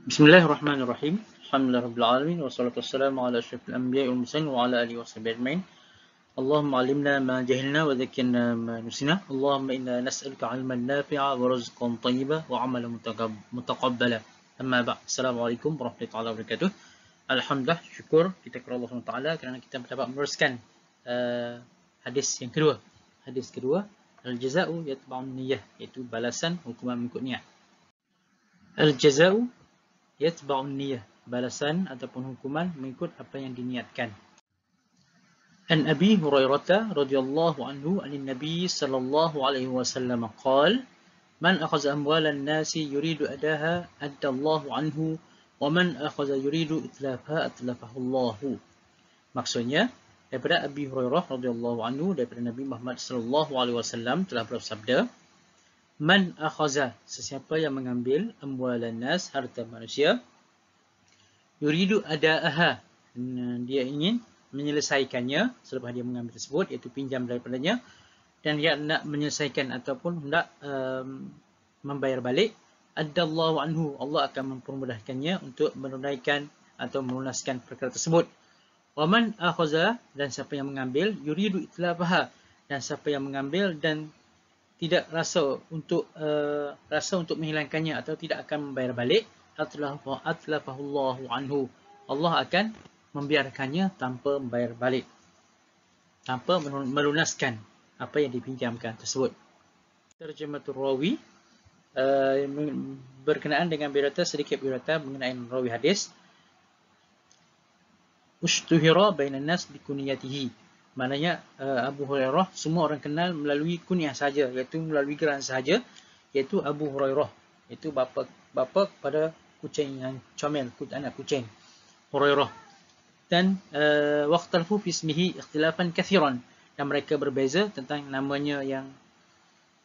Bismillahirrahmanirrahim. Alhamdulillahirabbil alamin wassalatu wassalamu ala asyrafil anbiya'i wal mursalin wa ala alihi washabihi ajmain. Allahumma 'allimna ma jahilna wa dhakkirna ma nusina. Allahumma inna nas'aluka 'ilman nafi'a wa rizqan thayyiban wa 'amalan mutaqabbala. Amma ba'd. Assalamualaikum warahmatullahi wabarakatuh. Alhamdulillah, syukur kita kepada Allah SWT kerana kita dapat meneruskan hadis yang kedua. Hadis kedua, al-jaza'u yatba'un niyyah, iaitu balasan hukuman mengikut niat. Al-jaza'u yatba'un niyyah, balasan ataupun hukuman mengikut apa yang diniatkan. An Abi Hurairah radhiyallahu anhu anin Nabi sallallahu alaihi wasallam qala man akhadha amwalan nasi yuridu adaha addallahu anhu wa man akhadha yuridu itlafaha atlafahu Allah. Maksudnya daripada Abi Hurairah radhiyallahu anhu daripada Nabi Muhammad sallallahu alaihi wasallam telah bersabda, man akhadha, sesiapa yang mengambil amwalan nas, harta manusia, yuridu adaaha, dia ingin menyelesaikannya selepas dia mengambil tersebut, iaitu pinjam daripadanya, dan dia nak menyelesaikan ataupun hendak membayar balik, addallahu anhu, Allah akan mempermudahkannya untuk menunaikan atau melunaskan perkara tersebut. Wa man akhadha, dan siapa yang mengambil, yuridu itlafaha, dan siapa yang mengambil dan tidak rasa untuk menghilangkannya atau tidak akan membayar balik, atlafahullahu anhu, Allah akan membiarkannya tanpa membayar balik, tanpa melunaskan apa yang dipinjamkan tersebut. Terjematul rawi berkenaan dengan biodata, sedikit biodata mengenai rawi hadis. Ushtuhira bainan nas bikuniyatihi, maknanya Abu Hurairah semua orang kenal melalui kunyah saja, iaitu melalui geran saja, iaitu Abu Hurairah, iaitu bapa kepada kucing yang comel, anak kucing Hurairah. Dan waqtalfu fi ismihi ikhtilafan kathiran, dan mereka berbeza tentang namanya yang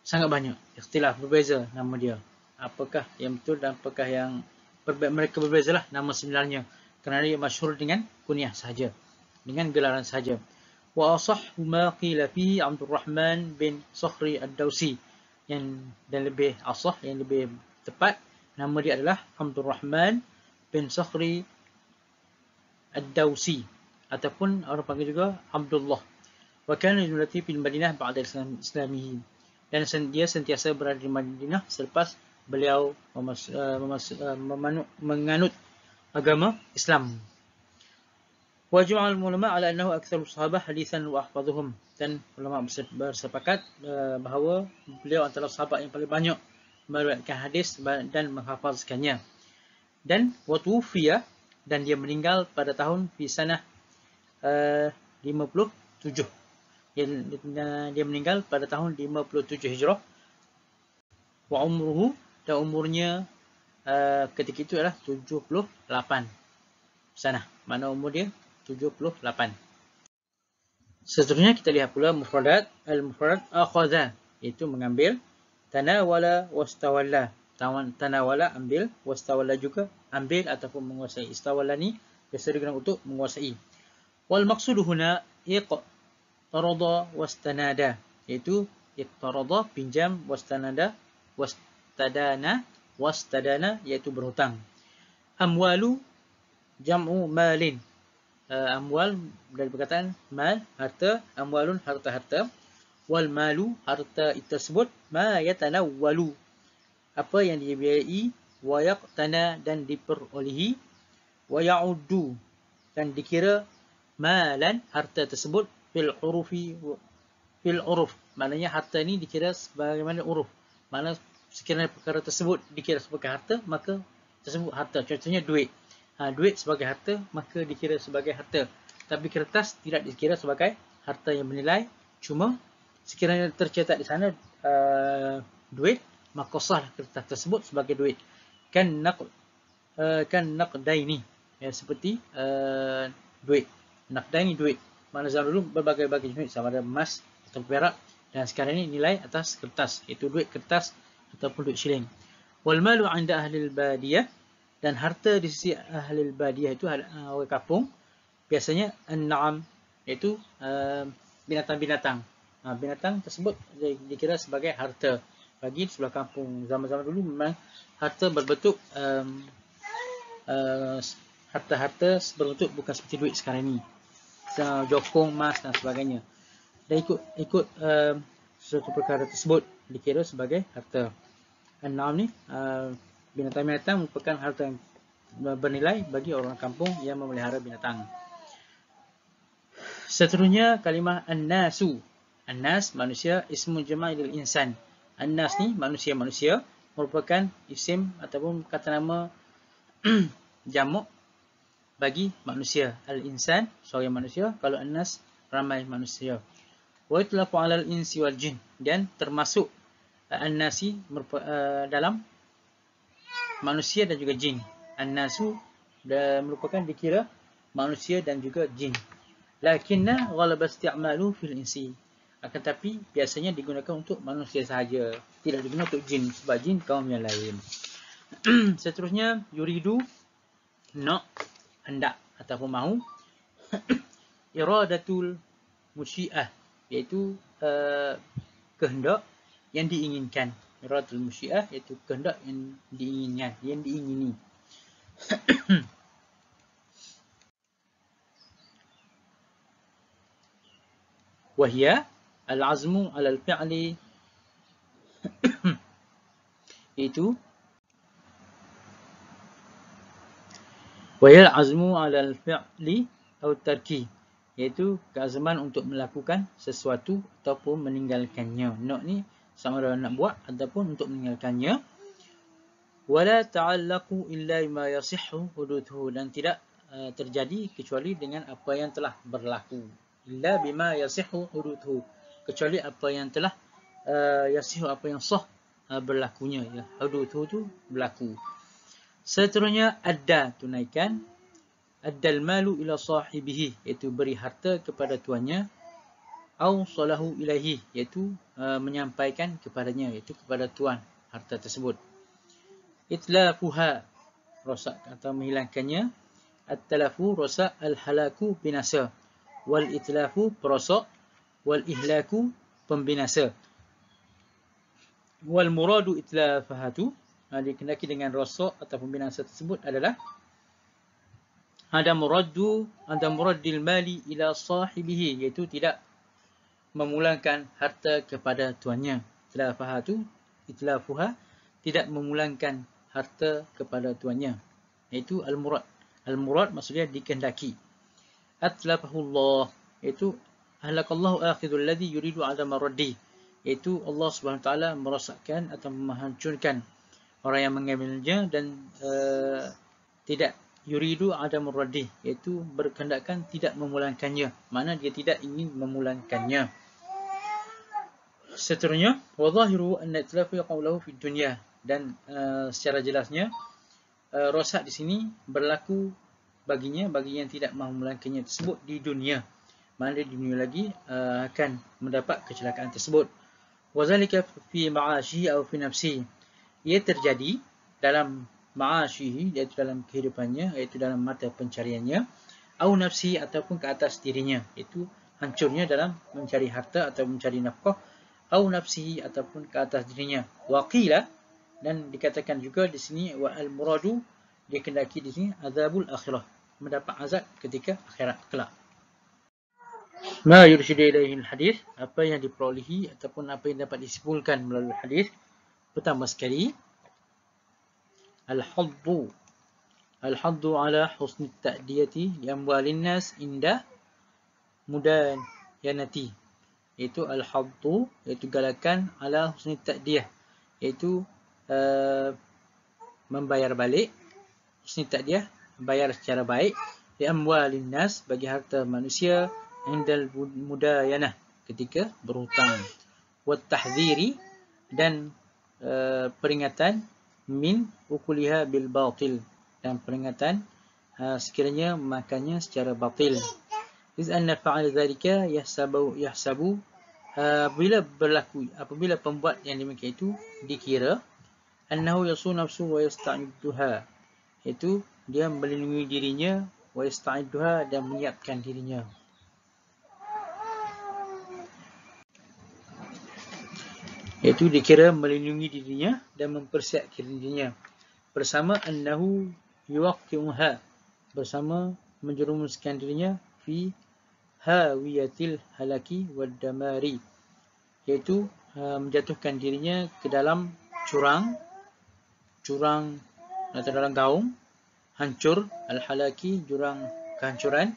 sangat banyak. Ikhtilaf, berbeza nama dia, apakah yang betul dan apakah yang mereka berbezalah nama sebenarnya, kerana dia masyhur dengan kunyah saja, dengan gelaran saja. Wa asahhu ma qila fihi Abdul Rahman bin Sakhri ad-Dawsi, dan lebih asah, yang lebih tepat, nama dia adalah Abdul Rahman bin Sakhri ad-Dawsi, ataupun orang panggil juga Abdullah. Wa kana yulati fil Madinah ba'da islamihi, dan dia sentiasa berada di Madinah selepas beliau menganut agama Islam. Wajma'al ulama ala annahu aktsaru sahabah haditsan wa ahfazuhum, dan ulama bersepakat bahawa beliau antara sahabat yang paling banyak meriwayatkan hadis dan menghafazkannya. Dan watufiya, dan dia meninggal pada tahun fi sanah 57. Dia meninggal pada tahun 57 Hijrah. Wa umruhu, dan umurnya ketika itu adalah 78 sanah, mana umur dia 78. Seterusnya kita lihat pula mufradat. Al-mufradat akhadha, iaitu mengambil. Tanawala wastawalla, tanawala ambil, wastawalla juga ambil ataupun menguasai. Istawalla ni biasa digunakan untuk menguasai. Wal maqsudu huna iqtarada wastanada, iaitu iqtarada pinjam, wastanada wastadana iaitu berhutang. Amwalu jam'u malin, amwal dari perkataan mal, harta, amwalun harta-harta, wal malu harta tersebut, ma yatanawwalu apa yang dibiayai, wa yaqtana dan diperolehi, wa ya'uddu dan dikira, malan harta tersebut, fil uruf, maknanya harta ni dikira sebagaimana uruf, maknanya sekiranya perkara tersebut dikira sebagai harta, maka tersebut harta. Contohnya duit, duit sebagai harta maka dikira sebagai harta, tapi kertas tidak dikira sebagai harta yang bernilai, cuma sekiranya tercetak di sana duit, maka sah kertas tersebut sebagai duit. Kan naqdaini, ya, seperti duit. Naqdaini duit, mana zaman dulu berbagai-bagai jenis, sama ada emas atau perak, dan sekarang ini nilai atas kertas, iaitu duit kertas ataupun duit shilling. Wal malu 'inda ahli al-badiyah, dan harta di sisi ahli al-badiyah itu orang kampung, biasanya an-na'am, iaitu binatang-binatang. Binatang tersebut dikira sebagai harta bagi sebelah kampung. Zaman-zaman dulu memang harta berbentuk harta-harta berbentuk bukan seperti duit sekarang ni, jokong, emas dan sebagainya. Dan ikut sesuatu perkara tersebut dikira sebagai harta. An-na'am ni binatang-binatang merupakan harta yang bernilai bagi orang kampung yang memelihara binatang. Seterusnya kalimah an-nasu. An-nas manusia, ismu jama' lil insan. An-nas ni manusia-manusia merupakan isim ataupun kata nama jamak bagi manusia. Al-insan seorang manusia, kalau an-nas ramai manusia. Wa yutlaqu 'ala al-insi wal jin, dan termasuk an-nasi dalam manusia dan juga jin. An-nasu merupakan dikira manusia dan juga jin. Lakinna ghalaba isti'malu fil insi. Akan tapi biasanya digunakan untuk manusia sahaja, tidak digunakan untuk jin, sebab jin kaum yang lain. Seterusnya yuridu, nak, hendak ataupun mahu. Iradatul musyi'ah, iaitu kehendak yang diinginkan. Iradatul musyi'ah iaitu kehendak yang diinginkan, yang diingini. Wahia al-azmu 'ala al-fi'li, iaitu wahia al-azmu 'ala al-fi'li atau tarki, iaitu keazaman untuk melakukan sesuatu ataupun meninggalkannya. Nak ni sama ada nak buat ataupun untuk meninggalkannya. Wala ta'allaqu illa bima yasihhu huduthu, dan tidak terjadi kecuali dengan apa yang telah berlaku. Illa bima yasihhu huduthu, kecuali apa yang telah yasihhu, apa yang sah berlakunya, ya. Huduthu tu berlaku. Seterusnya adda, tunaikan. Addal malu ila sahibihi, iaitu beri harta kepada tuannya. Au salahu ilaihi, iaitu menyampaikan kepadanya, iaitu kepada tuan harta tersebut. Itlafuha, rosak atau menghilangkannya. At-talafu, rosak. Al-halaku, binasa. Wal itlafu, perosak. Wal ihlaku, pembinasa. Wal muradu itlafahatu, dikendaki dengan rosak atau pembinasa tersebut adalah ada muraddil mali ila sahibihi, iaitu tidak memulangkan harta kepada tuannya. Itlafuha, tidak memulangkan harta kepada tuannya, iaitu al-murad. Al-murad maksudnya dikehendaki. Atlafahullah, iaitu ahlakallahu akhidul ladhi yuridu adama raddi, iaitu Allah Subhanahu Wa Taala merosakkan atau menghancurkan orang yang mengambilnya dan tidak yuridu adamur raddi, iaitu berkehendakkan tidak memulangkannya, mana dia tidak ingin memulangkannya. Seterusnya wa zahiru anna itlafu yaqulu fi dunya, dan secara jelasnya rosak di sini berlaku bagi yang tidak mahu memulangkannya tersebut di dunia, mana di dunia lagi akan mendapat kecelakaan tersebut. Wa zalika fi ma'ashihi aw fi nafsihi, ia terjadi dalam ma'ashihi, iaitu dalam kehidupannya, iaitu dalam mata pencariannya, au nafsi, ataupun ke atas dirinya, iaitu hancurnya dalam mencari harta atau mencari nafkah, au nafsihi, ataupun ke atas dirinya. Waqila, dan dikatakan juga di sini wa al-muradu, dikendaki di sini azabul akhirah, mendapat azab ketika akhirat kelak. Ma yurshidu ilaihi al-hadis, apa yang diperolehi ataupun apa yang dapat disimpulkan melalui hadis. Pertama sekali, al-haddu ala husni ta'diyati li amwalin nas inda mudayanati, iaitu al-haddu, iaitu galakan, ala husni ta'diyah, iaitu membayar balik. Husni ta'diyah, bayar secara baik. Li amwalin nas, bagi harta manusia. Indal mudayanah, ketika berhutang. Wat tahdhiri, dan peringatan. Min ukuliha bil batil, dan peringatan sekiranya makannya secara batil. Iz anna fa'al dzalika yahsabu, apabila pembuat yang demikian itu dikira annahu yasun nafsu wa yasta'idduha, iaitu dia melindungi dirinya, wa yasta'idduha, dan menyiapkan dirinya. Iaitu dikira melindungi dirinya dan mempersiapkan dirinya. Bersama annahu yuwaqqi'uha, bersama menjerumuskan dirinya fi hawiyatil halaki wad damari, iaitu menjatuhkan dirinya ke dalam jurang atau dalam gaung hancur, al-halaki, jurang kehancuran,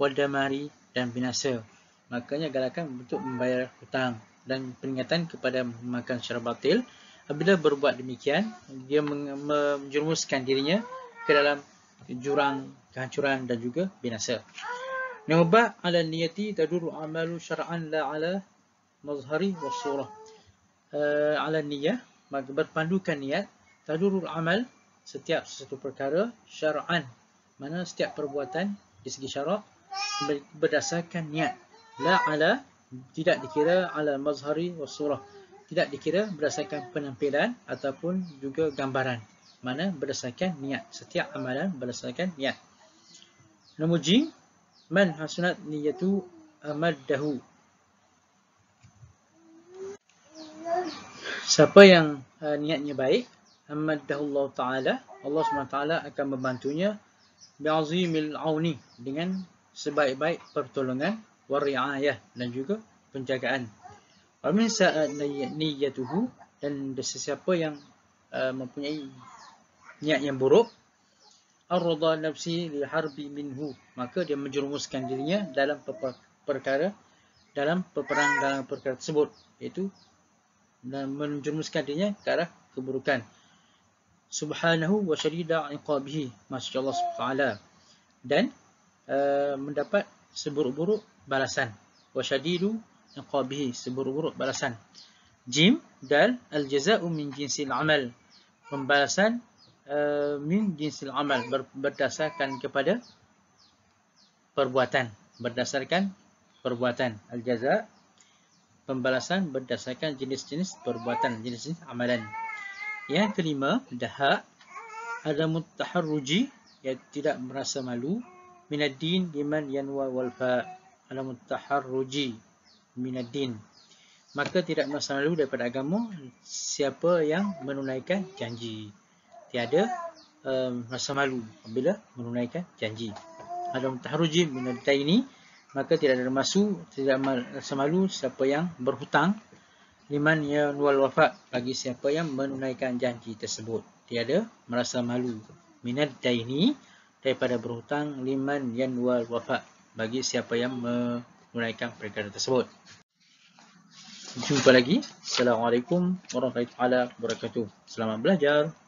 wad damari, dan binasa. Makanya galakkan untuk membayar hutang dan peringatan kepada memakan secara batil. Apabila berbuat demikian, dia menjerumuskan dirinya ke dalam jurang kehancuran dan juga binasa. Nubah ala niyati taduru amalu syar'an la ala mazhari was surah. Ala niyah, maka berpandukan niat, tadurul amal, setiap sesuatu perkara, syar'an, mana setiap perbuatan di segi syarak berdasarkan niat. La ala, tidak dikira ala mazhari was surah, tidak dikira berdasarkan penampilan ataupun juga gambaran, mana berdasarkan niat. Setiap amalan berdasarkan niat. Nombor G, man hasunat niyatu amaddahu. Siapa yang niatnya baik, amadahullah ta'ala, Allah SWT akan membantunya bi'azimil auni, dengan sebaik-baik pertolongan, wari'ayah, dan juga penjagaan. Wa min sa'at niyatuhu, dan sesiapa yang mempunyai niat yang buruk, arda nafsi li harbi minhu, maka dia menjerumuskan dirinya dalam perkara tersebut, iaitu dan menjerumuskan dirinya ke arah keburukan. Subhanahu wa syadida iqabihi, Masya Allah SWT, dan mendapat seburuk-buruk balasan. Wa syadidu iqabihi, seburuk-buruk balasan. Jim, dal, al-jaza'u min jinsil amal, pembalasan min jinsil amal, berdasarkan kepada perbuatan, berdasarkan perbuatan. Al-jaza', pembalasan berdasarkan jenis-jenis perbuatan, jenis-jenis amalan. Yang kelima, daha, adamut taharruji, yang tidak merasa malu, minaddin liman yanwa walfa, adamut taharruji minaddin, maka tidak merasa malu daripada agama siapa yang menunaikan janji. Tiada rasa malu apabila menunaikan janji. Adamut taharruji minaddaini, maka tidak ada rasa malu siapa yang berhutang, liman yanwal wafa, bagi siapa yang menunaikan janji tersebut. Tiada merasa malu minaddaini, daripada berhutang, liman yanwal wafa, bagi siapa yang menunaikan perkara tersebut. Jumpa lagi. Assalamualaikum warahmatullahi wabarakatuh. Selamat belajar.